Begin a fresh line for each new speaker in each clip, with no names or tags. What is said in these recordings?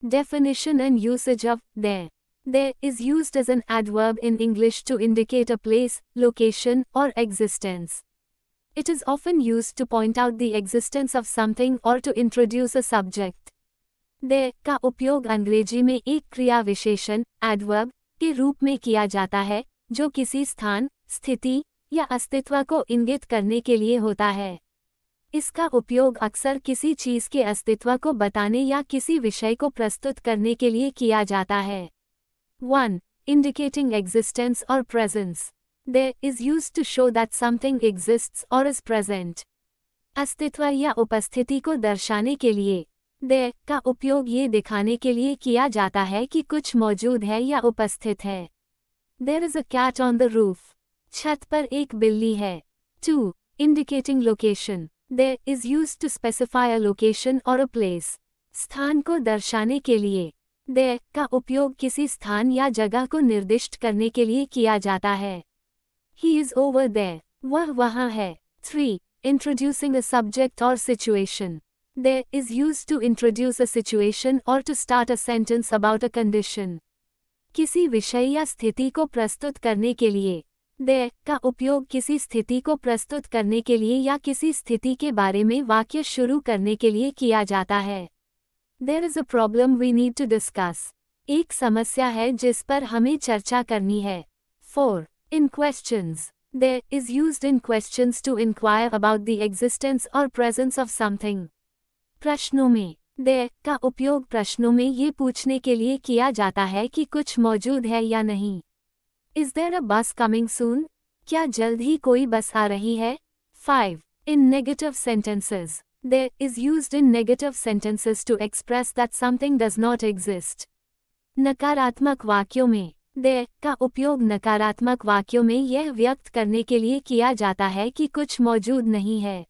Definition and usage of there. There is used as an adverb in English to indicate a place, location, or existence. It is often used to point out the existence of something or to introduce a subject. There का उपयोग अंग्रेजी में एक क्रिया विशेषण, adverb, के रूप में किया जाता है, जो किसी स्थान, स्थिति, या अस्तित्व को इंगित करने के लिए होता है। इसका उपयोग अक्सर किसी चीज़ के अस्तित्व को बताने या किसी विषय को प्रस्तुत करने के लिए किया जाता है। 1. Indicating existence or presence. There is used to show that something exists or is present. अस्तित्व या उपस्थिति को दर्शाने के लिए there का उपयोग ये दिखाने के लिए किया जाता है कि कुछ मौजूद है या उपस्थित है। There is a cat on the roof. छत पर एक बिल्ली है। 2. Indicating location. There is used to specify a location or a place. स्थान को दर्शाने के लिए there का उपयोग किसी स्थान या जगह को निर्दिष्ट करने के लिए किया जाता है। He is over there. वह वहाँ है। 3. Introducing a subject or situation. There is used to introduce a situation or to start a sentence about a condition. किसी विषय या स्थिति को प्रस्तुत करने के लिए there का उपयोग किसी स्थिति को प्रस्तुत करने के लिए या किसी स्थिति के बारे में वाक्य शुरू करने के लिए किया जाता है। There is a problem we need to discuss. एक समस्या है जिस पर हमें चर्चा करनी है। 4. In questions. There is used in questions to inquire about the existence or presence of something. प्रश्नों में there का उपयोग प्रश्नों में ये पूछने के लिए किया जाता है कि कुछ मौजूद है या नहीं। Is there a bus coming soon? क्या जल्द ही कोई बस आ रही है? 5. In negative sentences. There is used in negative sentences to express that something does not exist. नकारात्मक वाक्यों में there का उपयोग नकारात्मक वाक्यों में यह व्यक्त करने के लिए किया जाता है कि कुछ मौजूद नहीं है।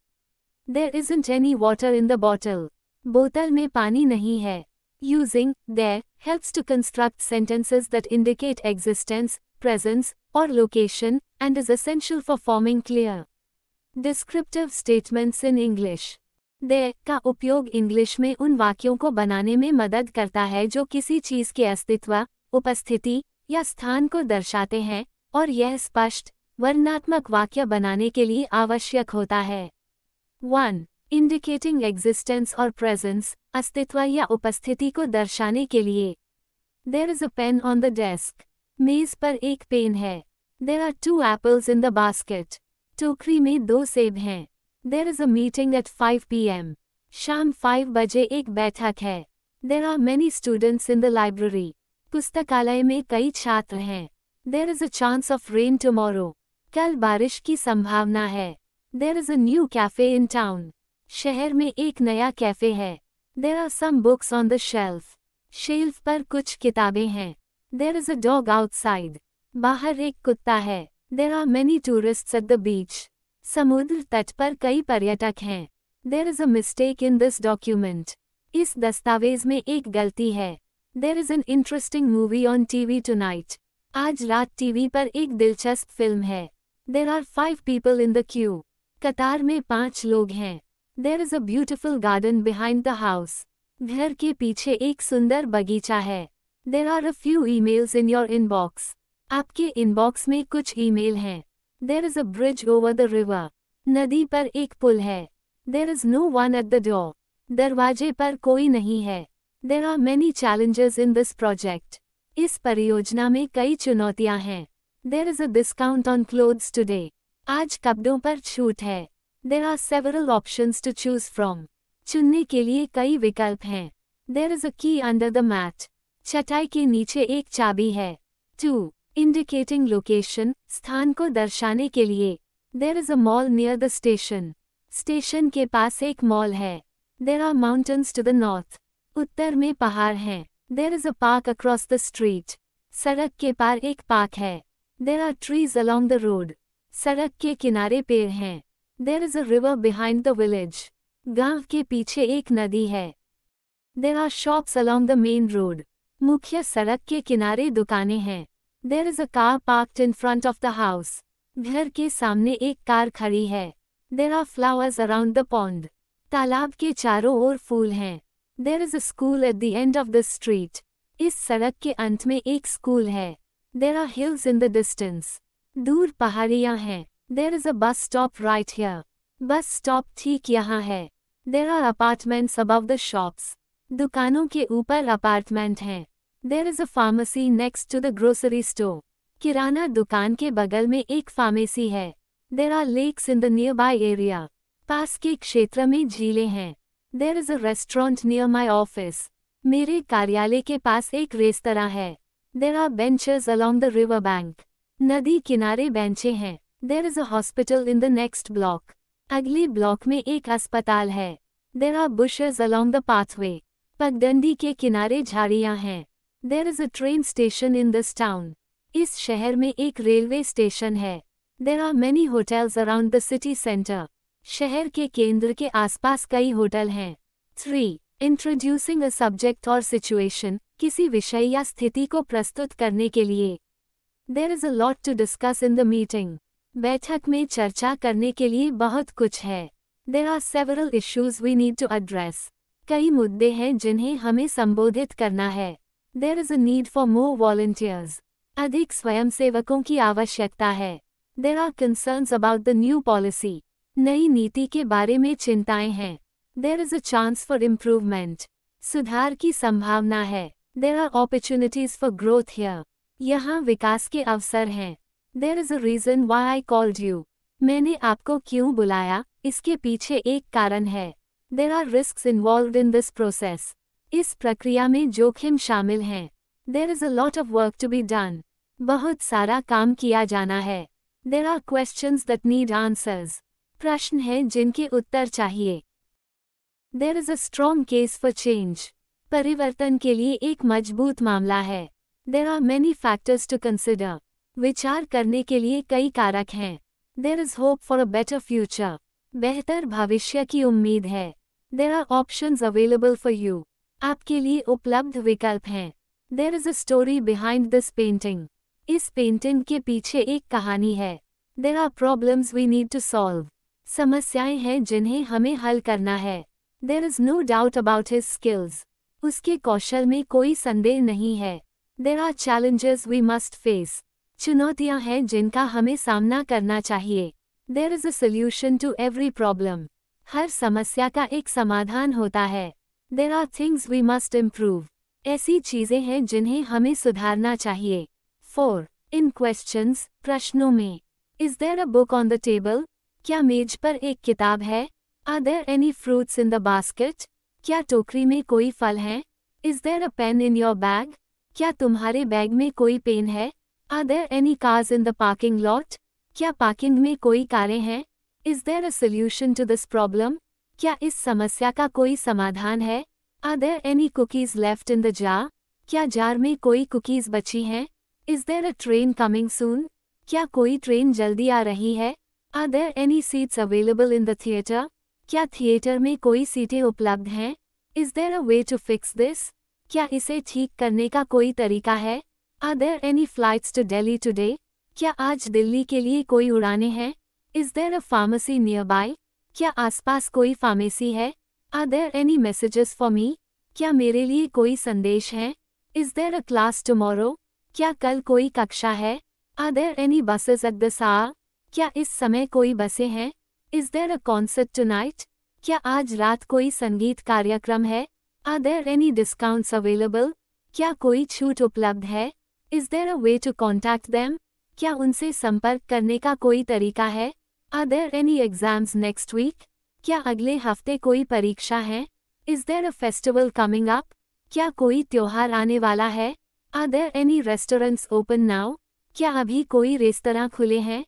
There isn't any water in the bottle. बोतल में पानी नहीं है। Using there helps to construct sentences that indicate existence, presence, or location, and is essential for forming clear, descriptive statements in English. There का उपयोग इंग्लिश में उन वाक्यों को बनाने में मदद करता है जो किसी चीज़ के अस्तित्व, उपस्थिति, या स्थान को दर्शाते हैं, और यह स्पष्ट, वर्णनात्मक वाक्य बनाने के लिए आवश्यक होता है। 1. Indicating existence or presence, अस्तित्व या उपस्थिति को दर्शाने के लिए There is a pen on the desk. मेज़ पर एक पेन है। There are 2 apples in the basket. टोकरी में 2 सेब हैं। There is a meeting at 5 p.m. शाम 5 बजे एक बैठक है। There are many students in the library. पुस्तकालय में कई छात्र हैं। There is a chance of rain tomorrow. कल बारिश की संभावना है। There is a new cafe in town. शहर में एक नया कैफे है। There are some books on the shelf. Shelf पर कुछ किताबें हैं। There is a dog outside. बाहर एक कुत्ता है। There are many tourists at the beach. समुद्र तट पर कई पर्यटक हैं। There is a mistake in this document. इस दस्तावेज में एक गलती है। There is an interesting movie on TV tonight. आज रात टीवी पर एक दिलचस्प फिल्म है। There are 5 people in the queue. कतार में 5 लोग हैं। There is a beautiful garden behind the house. घर के पीछे एक सुंदर बगीचा है। There are a few emails in your inbox. आपके इनबॉक्स में कुछ ईमेल हैं। There is a bridge over the river. नदी पर एक पुल है। There is no one at the door. दरवाजे पर कोई नहीं है। There are many challenges in this project. इस परियोजना में कई चुनौतियां हैं। There is a discount on clothes today. आज कपड़ों पर छूट है। There are several options to choose from. चुनने के लिए कई विकल्प हैं। There is a key under the mat. चटाई के नीचे एक चाबी है। 2. Indicating location, स्थान को दर्शाने के लिए There is a mall near the station. Station के पास एक मॉल है। There are mountains to the north. उत्तर में पहाड़ हैं। There is a park across the street. सड़क के पार एक पार्क है। There are trees along the road. सड़क के किनारे पेड़ हैं। There is a river behind the village. गांव के पीछे एक नदी है। There are shops along the main road. मुख्य सड़क के किनारे दुकानें हैं। There is a car parked in front of the house. घर के सामने एक कार खड़ी है। There are flowers around the pond. तालाब के चारों ओर फूल हैं। There is a school at the end of this street. इस सड़क के अंत में एक स्कूल है. There are hills in the distance. दूर पहाड़ियाँ हैं. There is a bus stop right here. Bus stop ठीक यहाँ है. There are apartments above the shops. दुकानों के ऊपर अपार्टमेंट हैं. There is a pharmacy next to the grocery store. किराना दुकान के बगल में एक फार्मेसी है. There are lakes in the nearby area. पास के क्षेत्र में झीलें हैं. There is a restaurant near my office. मेरे कार्यालय के पास एक रेस्तरां है. There are benches along the river bank. नदी किनारे बेंचें हैं. There is a hospital in the next block. अगले ब्लॉक में एक अस्पताल है. There are bushes along the pathway. पगडंडी के किनारे झाड़ियां हैं. There is a train station in this town. इस शहर में एक रेलवे स्टेशन है. There are many hotels around the city center. शहर के केंद्र के आसपास कई होटल हैं. 3. Introducing a subject or situation, किसी विषय या स्थिति को प्रस्तुत करने के लिए. There is a lot to discuss in the meeting. बैठक में चर्चा करने के लिए बहुत कुछ है. There are several issues we need to address. कई मुद्दे हैं जिन्हें हमें संबोधित करना है. There is a need for more volunteers. अधिक स्वयंसेवकों की आवश्यकता है. There are concerns about the new policy. नई नीति के बारे में चिंताएं हैं. There is a chance for improvement. सुधार की संभावना है. There are opportunities for growth here. यहाँ विकास के अवसर हैं. There is a reason why I called you. मैंने आपको क्यों बुलाया, इसके पीछे एक कारण है. There are risks involved in this process. इस प्रक्रिया में जोखिम शामिल हैं. There is a lot of work to be done. बहुत सारा काम किया जाना है. There are questions that need answers. प्रश्न हैं जिनके उत्तर चाहिए. There is a strong case for change. परिवर्तन के लिए एक मजबूत मामला है. There are many factors to consider. विचार करने के लिए कई कारक हैं. There is hope for a better future. बेहतर भविष्य की उम्मीद है. There are options available for you. आपके लिए उपलब्ध विकल्प हैं. There is a story behind this painting. इस पेंटिंग के पीछे एक कहानी है. There are problems we need to solve. समस्याएं हैं जिन्हें हमें हल करना है. There is no doubt about his skills. उसके कौशल में कोई संदेह नहीं है. There are challenges we must face. चुनौतियां हैं जिनका हमें सामना करना चाहिए. There is a solution to every problem. हर समस्या का एक समाधान होता है. There are things we must improve. ऐसी चीजें हैं जिन्हें हमें सुधारना चाहिए. 4. In questions, प्रश्नों में. Is there a book on the table? क्या मेज पर एक किताब है? Are there any fruits in the basket? क्या टोकरी में कोई फल हैं? Is there a pen in your bag? क्या तुम्हारे बैग में कोई पेन है? Are there any cars in the parking lot? क्या पार्किंग में कोई कारें हैं? Is there a solution to this problem? क्या इस समस्या का कोई समाधान है? Are there any cookies left in the jar? क्या जार में कोई कुकीज बची हैं? Is there a train coming soon? क्या कोई ट्रेन जल्दी आ रही है? Are there any seats available in the theater? क्या थिएटर में कोई सीटें उपलब्ध हैं? Is there a way to fix this? क्या इसे ठीक करने का कोई तरीका है? Are there any flights to Delhi today? क्या आज दिल्ली के लिए कोई उड़ानें हैं? Is there a pharmacy nearby? क्या आसपास कोई फार्मेसी है? Are there any messages for me? क्या मेरे लिए कोई संदेश है? Is there a class tomorrow? क्या कल कोई कक्षा है? Are there any buses at this hour? क्या इस समय कोई बसें हैं? Is there a concert tonight? क्या आज रात कोई संगीत कार्यक्रम है? Are there any discounts available? क्या कोई छूट उपलब्ध है? Is there a way to contact them? क्या उनसे संपर्क करने का कोई तरीका है? Are there any exams next week? क्या अगले हफ्ते कोई परीक्षा है? Is there a festival coming up? क्या कोई त्योहार आने वाला है? Are there any restaurants open now? क्या अभी कोई रेस्तरां खुले हैं?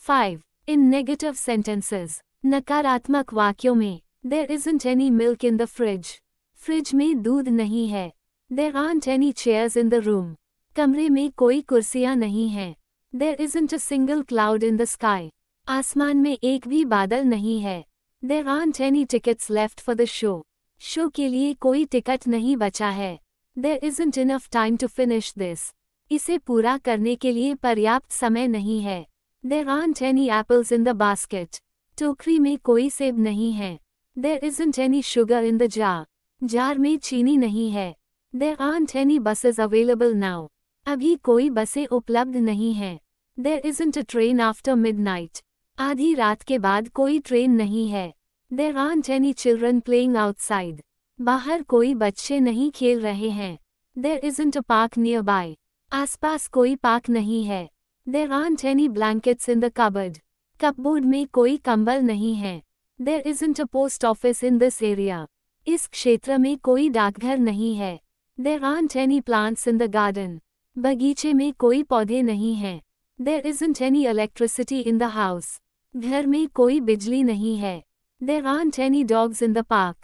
5. In negative sentences. नकारात्मक वाक्यों में. There isn't any milk in the fridge. Fridge में दूध नहीं है. There aren't any chairs in the room. कमरे में कोई कुर्सियां नहीं हैं. There isn't a single cloud in the sky. आसमान में एक भी बादल नहीं है. There aren't any tickets left for the show. Show के लिए कोई टिकट नहीं बचा है. There isn't enough time to finish this. इसे पूरा करने के लिए पर्याप्त समय नहीं है. There aren't any apples in the basket. टोकरी में कोई सेब नहीं है. There isn't any sugar in the jar. Jar में चीनी नहीं है। There aren't any buses available now. अभी कोई बसें उपलब्ध नहीं हैं। There isn't a train after midnight. आधी रात के बाद कोई ट्रेन नहीं है। There aren't any children playing outside. बाहर कोई बच्चे नहीं खेल रहे हैं। There isn't a park nearby. आसपास कोई पार्क नहीं है। There aren't any blankets in the cupboard. Cupboard में कोई कंबल नहीं है। There isn't a post office in this area. इस क्षेत्र में कोई डाकघर नहीं है। There aren't any plants in the garden. बगीचे में कोई पौधे नहीं हैं। There isn't any electricity in the house. घर में कोई बिजली नहीं है। There aren't any dogs in the park.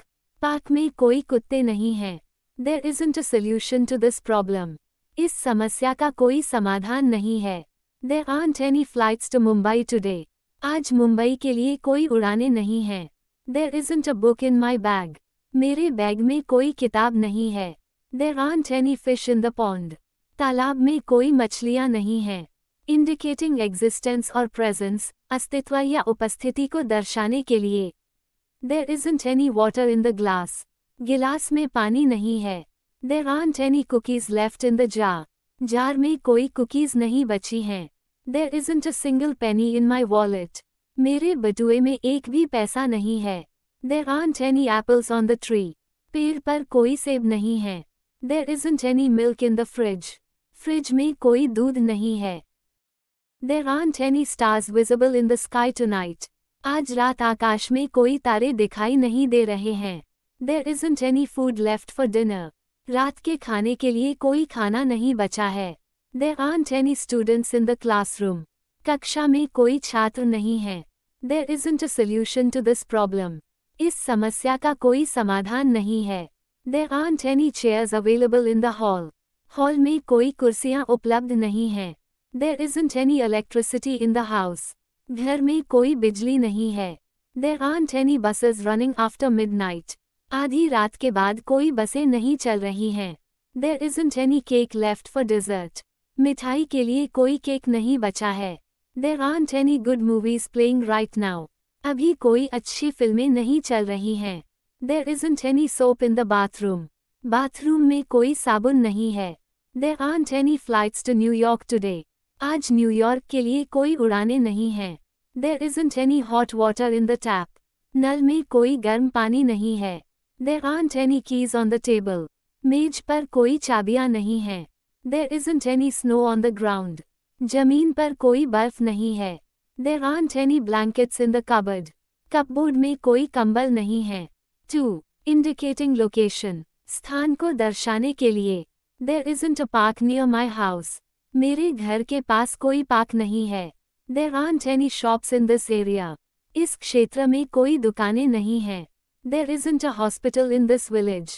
Park में कोई कुत्ते नहीं हैं। There isn't a solution to this problem. इस समस्या का कोई समाधान नहीं है। There aren't any flights to Mumbai today. आज मुंबई के लिए कोई उड़ानें नहीं हैं। There isn't a book in my bag. मेरे बैग में कोई किताब नहीं है। There aren't any fish in the pond. तालाब में कोई मछलियाँ नहीं हैं। Indicating existence और presence, अस्तित्व या उपस्थिति को दर्शाने के लिए। There isn't any water in the glass. गिलास में पानी नहीं है। There aren't any cookies left in the jar. Jar में कोई कुकीज़ नहीं बची हैं। There isn't a single penny in my wallet. मेरे बटुए में एक भी पैसा नहीं है। There aren't any apples on the tree. पेड़ पर कोई सेब नहीं है। There isn't any milk in the fridge. Fridge में कोई दूध नहीं है। There aren't any stars visible in the sky tonight. आज रात आकाश में कोई तारे दिखाई नहीं दे रहे हैं। There isn't any food left for dinner. रात के खाने के लिए कोई खाना नहीं बचा है। There aren't any students in the classroom. कक्षा में कोई छात्र नहीं है। There isn't a solution to this problem. इस समस्या का कोई समाधान नहीं है। There aren't any chairs available in the hall. Hall में कोई कुर्सियां उपलब्ध नहीं हैं। There isn't any electricity in the house. घर में कोई बिजली नहीं है। There aren't any buses running after midnight. आधी रात के बाद कोई बसें नहीं चल रही हैं। There isn't any cake left for dessert. मिठाई के लिए कोई केक नहीं बचा है। There aren't any good movies playing right now. अभी कोई अच्छी फिल्में नहीं चल रही हैं। There isn't any soap in the bathroom. Bathroom में कोई साबुन नहीं है। There aren't any flights to New York today. आज न्यूयॉर्क के लिए कोई उड़ानें नहीं हैं। There isn't any hot water in the tap. नल में कोई गर्म पानी नहीं है। There aren't any keys on the table. मेज पर कोई चाबियां नहीं हैं। There isn't any snow on the ground. जमीन पर कोई बर्फ नहीं है। There aren't any blankets in the cupboard. Cupboard में कोई कंबल नहीं है। 2. Indicating location. स्थान को दर्शाने के लिए। There isn't a park near my house. मेरे घर के पास कोई पार्क नहीं है। There aren't any shops in this area. इस क्षेत्र में कोई दुकानें नहीं हैं। There isn't a hospital in this village.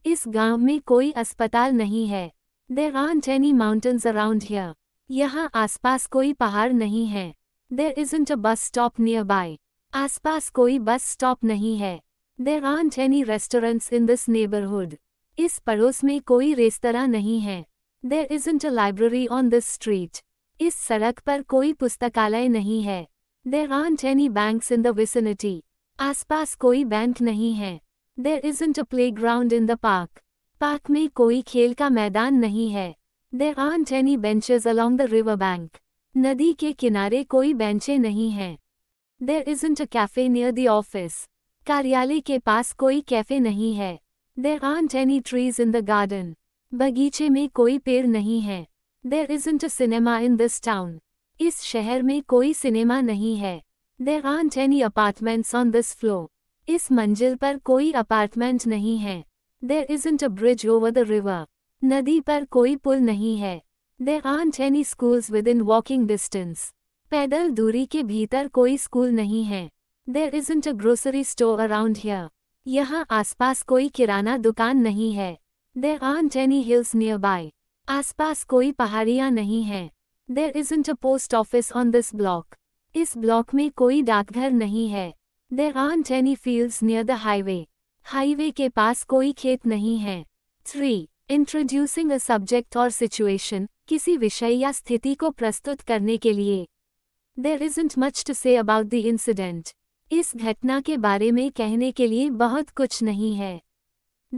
इस गांव में कोई अस्पताल नहीं है। There aren't any mountains around here. यहाँ आसपास कोई पहाड़ नहीं है। There isn't a bus stop nearby. आसपास कोई बस स्टॉप नहीं है। There aren't any restaurants in this neighborhood. इस पड़ोस में कोई रेस्तरां नहीं है। There isn't a library on this street. इस सड़क पर कोई पुस्तकालय नहीं है। There aren't any banks in the vicinity. आसपास कोई बैंक नहीं है। There isn't a playground in the park. Park में कोई खेल का मैदान नहीं है। There aren't any benches along the river bank. नदी के किनारे कोई बेंचें नहीं हैं। There isn't a cafe near the office. कार्यालय के पास कोई कैफे नहीं है। There aren't any trees in the garden. बगीचे में कोई पेड़ नहीं है। There isn't a cinema in this town. इस शहर में कोई सिनेमा नहीं है। There aren't any apartments on this floor. इस मंजिल पर कोई अपार्टमेंट नहीं है। There isn't a bridge over the river. नदी पर कोई पुल नहीं है। There aren't any schools within walking distance. पैदल दूरी के भीतर कोई स्कूल नहीं है। There isn't a grocery store around here. यहाँ आसपास कोई किराना दुकान नहीं है। There aren't any hills nearby. आसपास कोई पहाड़ियाँ नहीं हैं। There isn't a post office on this block. इस ब्लॉक में कोई डाकघर नहीं है। There aren't any fields near the highway. Highway के पास कोई खेत नहीं है। 3. Introducing a subject or situation. किसी विषय या स्थिति को प्रस्तुत करने के लिए। There isn't much to say about the incident. इस घटना के बारे में कहने के लिए बहुत कुछ नहीं है।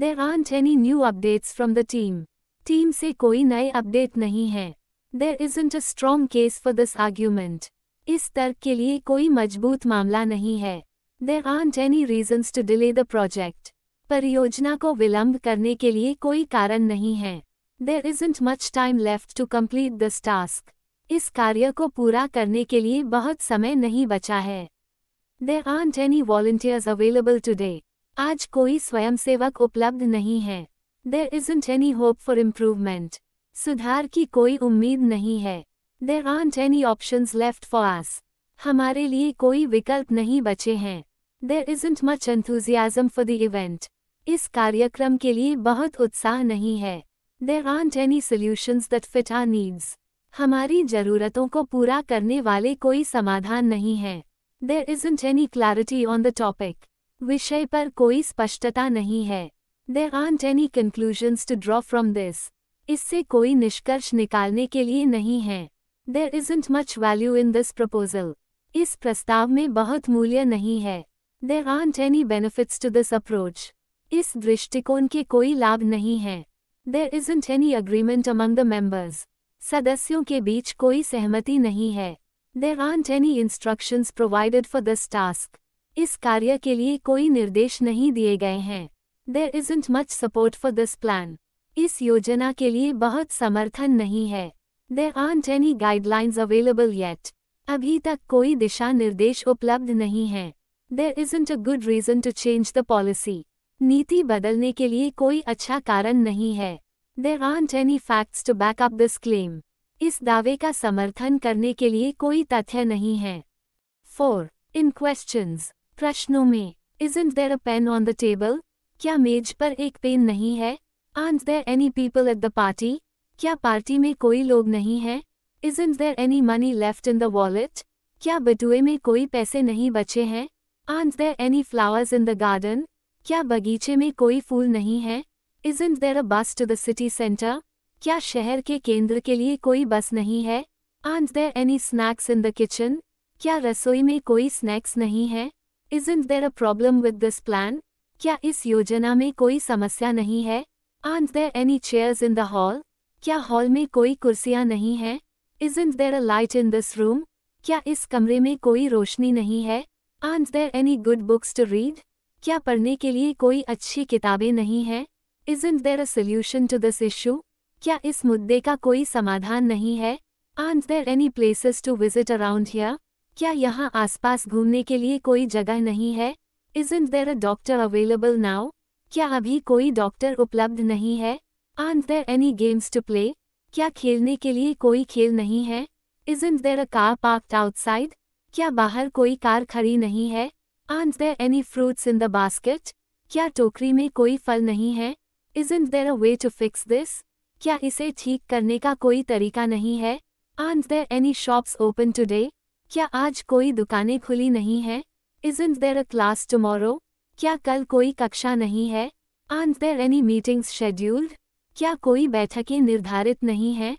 There aren't any new updates from the team. Team से कोई नए अपडेट नहीं है. There isn't a strong case for this argument. इस तर्क के लिए कोई मजबूत मामला नहीं है. There aren't any reasons to delay the project. परियोजना को विलंब करने के लिए कोई कारण नहीं है. There isn't much time left to complete this task. इस कार्य को पूरा करने के लिए बहुत समय नहीं बचा है. There aren't any volunteers available today. आज कोई स्वयंसेवक उपलब्ध नहीं है. There isn't any hope for improvement. सुधार की कोई उम्मीद नहीं है. There aren't any options left for us. हमारे लिए कोई विकल्प नहीं बचे हैं. There isn't much enthusiasm for the event. इस कार्यक्रम के लिए बहुत उत्साह नहीं है. There aren't any solutions that fit our needs. हमारी ज़रूरतों को पूरा करने वाले कोई समाधान नहीं है. There isn't any clarity on the topic. विषय पर कोई स्पष्टता नहीं है. There aren't any conclusions to draw from this. इससे कोई निष्कर्ष निकालने के लिए नहीं है. There isn't much value in this proposal. इस प्रस्ताव में बहुत मूल्य नहीं है. There aren't any benefits to this approach. इस दृष्टिकोण के कोई लाभ नहीं है. There isn't any agreement among the members. सदस्यों के बीच कोई सहमति नहीं है. There aren't any instructions provided for this task. इस कार्य के लिए कोई निर्देश नहीं दिए गए हैं. There isn't much support for this plan. इस योजना के लिए बहुत समर्थन नहीं है. There aren't any guidelines available yet. अभी तक कोई दिशा निर्देश उपलब्ध नहीं है. There isn't a good reason to change the policy. नीति बदलने के लिए कोई अच्छा कारण नहीं है. There aren't any facts to back up this claim. इस दावे का समर्थन करने के लिए कोई तथ्य नहीं है. 4. In questions. प्रश्नों में. Isn't there a pen on the table? क्या मेज पर एक पेन नहीं है? Aren't there any people at the party? क्या पार्टी में कोई लोग नहीं हैं? Isn't there any money left in the wallet? क्या बटुए में कोई पैसे नहीं बचे हैं? Aren't there any flowers in the garden? क्या बगीचे में कोई फूल नहीं है? Isn't there a bus to the city center? क्या शहर के केंद्र के लिए कोई बस नहीं है? Aren't there any snacks in the kitchen? क्या रसोई में कोई स्नैक्स नहीं है? Isn't there a problem with this plan? क्या इस योजना में कोई समस्या नहीं है? Aren't there any chairs in the hall? क्या हॉल में कोई कुर्सियां नहीं हैं? Isn't there a light in this room? क्या इस कमरे में कोई रोशनी नहीं है? Aren't there any good books to read? क्या पढ़ने के लिए कोई अच्छी किताबें नहीं हैं? Isn't there a solution to this issue? क्या इस मुद्दे का कोई समाधान नहीं है? Aren't there any places to visit around here? क्या यहाँ आसपास घूमने के लिए कोई जगह नहीं है? Isn't there a doctor available now? क्या अभी कोई डॉक्टर उपलब्ध नहीं है? Aren't there any games to play? क्या खेलने के लिए कोई खेल नहीं है? Isn't there a car parked outside? क्या बाहर कोई कार खड़ी नहीं है? Aren't there any fruits in the basket? क्या टोकरी में कोई फल नहीं है? Isn't there a way to fix this? क्या इसे ठीक करने का कोई तरीका नहीं है? Aren't there any shops open today? क्या आज कोई दुकानें खुली नहीं हैं? Isn't there a class tomorrow? क्या कल कोई कक्षा नहीं है? Aren't there any meetings scheduled? क्या कोई बैठकें निर्धारित नहीं हैं?